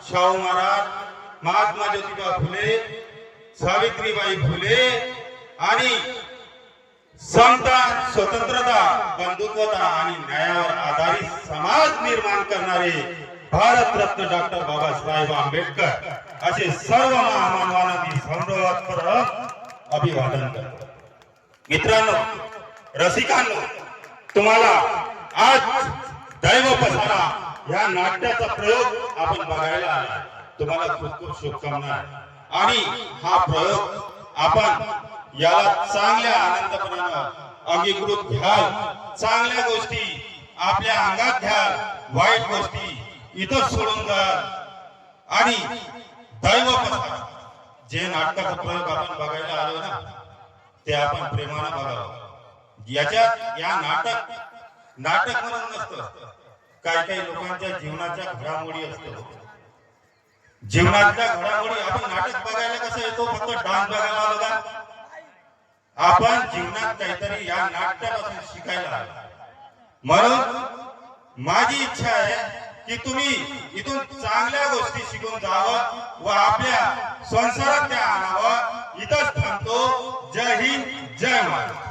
शाहू महाराज, महात्मा ज्योतिबा फुले, सावित्रीबाई फुले आणि समता, स्वतंत्रता, बंधुत्वता आणि न्यायावर आधारित समाज निर्माण करणारे भारतरत्न डॉक्टर बाबासाहेब आंबेडकर असे सर्व महामानवांना मी सर्वप्रथम अभिवादन करतो। मित्रांनो, रसिकांनो, तुम्हाला आज दैव पसारा या नाट्याचा प्रयोग आपण बघायला आला। तुम्हाला खूप खूप शुभकामना आणि हा प्रयोग आपण याला चांगल्या आनंदपणाने अंगीकृत घ्याल, चांगल्या गोष्टी आपल्या अंगात घ्याल, वाईट गोष्टी इथं सोडून द्याल आणि दैव पसारा जे नाटकाचा प्रयोग आपण बघायला आलो ना ते आपण प्रेमाने बघावं। याच्यात या नाटक म्हणून नसतं, काही लोकांच्या जीवनाच्या घडामोडी असतो। जीवनातल्या घडामोडी आपण नाटक बघायला कसं येतो, फक्त डान्स बघायला आलो का? आपण जीवनात काहीतरी या नाट्यापासून शिकायला आलो। म्हणून माझी इच्छा आहे की तुम्ही इथून चांगल्या गोष्टी शिकून जावं व आपल्या संसारात त्या आणावं। इथंच थांबतो। जय हिंद, जय महाराष्ट्र।